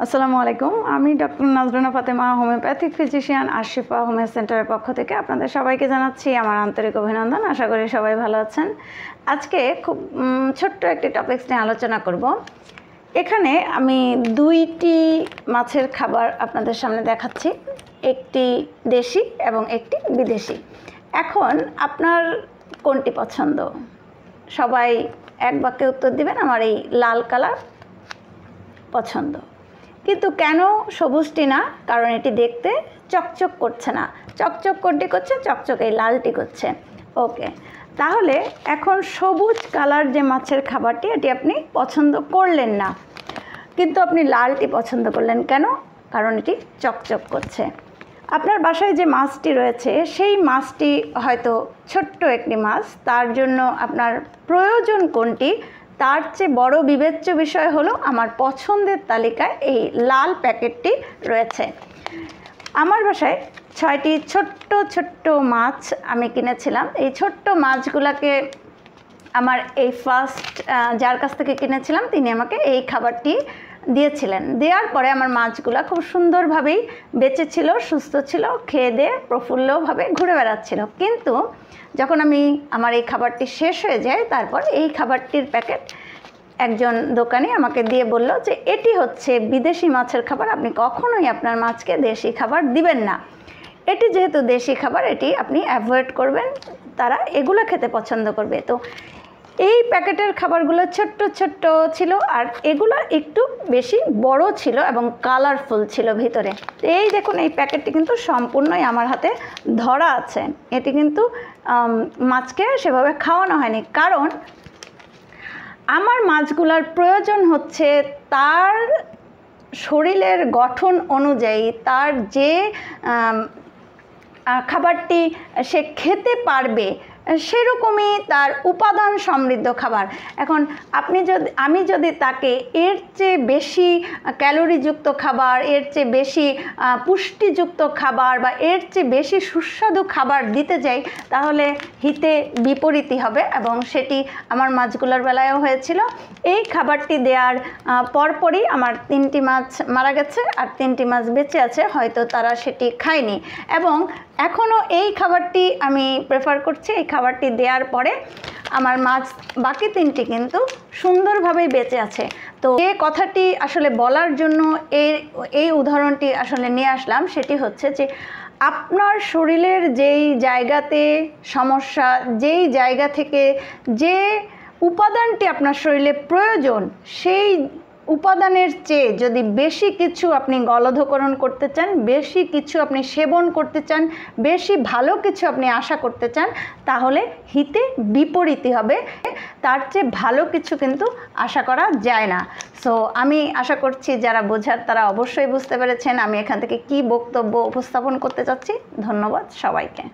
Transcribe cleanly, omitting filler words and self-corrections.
আসসালামু আলাইকুম। আমি doctor Nazruna Fatema, homeopathic physician, Ashifa homeo সেন্টারের পক্ষ থেকে আপনাদের সবাইকে জানাচ্ছি আমার আন্তরিক অভিনন্দন। আশা করি সবাই ভালো আছেন। আজকে খুব ছোট্ট একটি টপিকস নিয়ে আলোচনা করব। এখানে আমি দুইটি মাছের খাবার আপনাদের সামনে দেখাচ্ছি, একটি দেশি এবং একটি বিদেশি। এখন আপনার কোনটি পছন্দ? সবাই এক বাক্যে উত্তর দিবেন, আমার এই লাল কালার পছন্দ। কিন্তু কেন সবুজটি না? কারণ এটি দেখতে চকচক করছে না। চকচক কোনটি করছে? চকচক এই লালটি করছে। ওকে, তাহলে এখন সবুজ কালার যে মাছের খাবারটি, এটি আপনি পছন্দ করলেন না, কিন্তু আপনি লালটি পছন্দ করলেন কেন? কারণ এটি চকচক করছে। আপনার বাসায় যে মাছটি রয়েছে সেই মাছটি হয়তো ছোট্ট একটি মাছ, তার জন্য আপনার প্রয়োজন কোনটি তার চেয়ে বড় বিবেচ্য বিষয় হলো আমার পছন্দের তালিকায় এই লাল প্যাকেটটি রয়েছে। আমার বাসায় 6টি ছোট্ট ছোট্ট মাছ আমি কিনেছিলাম। এই ছোট্ট মাছগুলোকে আমার এই ফার্স্ট যার কাছ থেকে কিনেছিলাম তিনি আমাকে এই খাবারটি দিয়েছিলেন। দেওয়ার পরে আমার মাছগুলো খুব সুন্দরভাবেই বেঁচে ছিল, সুস্থ ছিল, খেয়ে দিয়ে প্রফুল্লভাবে ঘুরে বেড়াচ্ছিল। কিন্তু যখন আমার এই খাবারটি শেষ হয়ে যায়, তারপর এই খাবারটির প্যাকেট একজন দোকানি আমাকে দিয়ে বলল যে এটি হচ্ছে বিদেশি মাছের খাবার, আপনি কখনোই আপনার মাছকে দেশি খাবার দিবেন না। এটি যেহেতু দেশি খাবার, এটি আপনি অ্যাভয়েড করবেন, তারা এগুলো খেতে পছন্দ করবে। তো এই প্যাকেটের খাবারগুলো ছোট্ট ছোট্ট ছিল, আর এগুলো একটু বেশি বড় ছিল এবং কালারফুল ছিল ভিতরে। এই দেখুন, এই প্যাকেটটি কিন্তু সম্পূর্ণই আমার হাতে ধরা আছে। এটি কিন্তু মাছকে সেভাবে খাওয়ানো হয়নি, কারণ আমার মাছগুলোর প্রয়োজন হচ্ছে তার শরীরের গঠন অনুযায়ী, তার যে খাবারটি সে খেতে পারবে সেরকমই তার উপাদান সমৃদ্ধ খাবার। এখন আমি যদি তাকে এর চেয়ে বেশি ক্যালোরিযুক্ত খাবার, এর চেয়ে বেশি পুষ্টিযুক্ত খাবার বা এর চেয়ে বেশি সুস্বাদু খাবার দিতে যাই, তাহলে হিতে বিপরীতই হবে, এবং সেটি আমার মাছগুলোর বেলায়ও হয়েছিল। এই খাবারটি দেওয়ার পরপরই আমার 3টি মাছ মারা গেছে আর 3টি মাছ বেঁচে আছে, হয়তো তারা সেটি খায়নি। এবং এখনও এই খাবারটি আমি প্রেফার করছি। এই খাবারটি দেওয়ার পরে আমার মাছ বাকি 3টি কিন্তু সুন্দরভাবেই বেঁচে আছে। তো যে কথাটি আসলে বলার জন্য এই উদাহরণটি আসলে নিয়ে আসলাম, সেটি হচ্ছে যে আপনার শরীরের যেই জায়গাতে সমস্যা, যেই জায়গা থেকে যে উপাদানটি আপনার শরীরে প্রয়োজন, সেই উপাদানের চেয়ে যদি বেশি কিছু আপনি গলধকরণ করতে চান, বেশি কিছু আপনি সেবন করতে চান, বেশি ভালো কিছু আপনি আশা করতে চান, তাহলে হিতে বিপরীতই হবে। তার চেয়ে ভালো কিছু কিন্তু আশা করা যায় না। সো আমি আশা করছি যারা বোঝার তারা অবশ্যই বুঝতে পেরেছেন আমি এখান থেকে কি বক্তব্য উপস্থাপন করতে চাচ্ছি। ধন্যবাদ সবাইকে।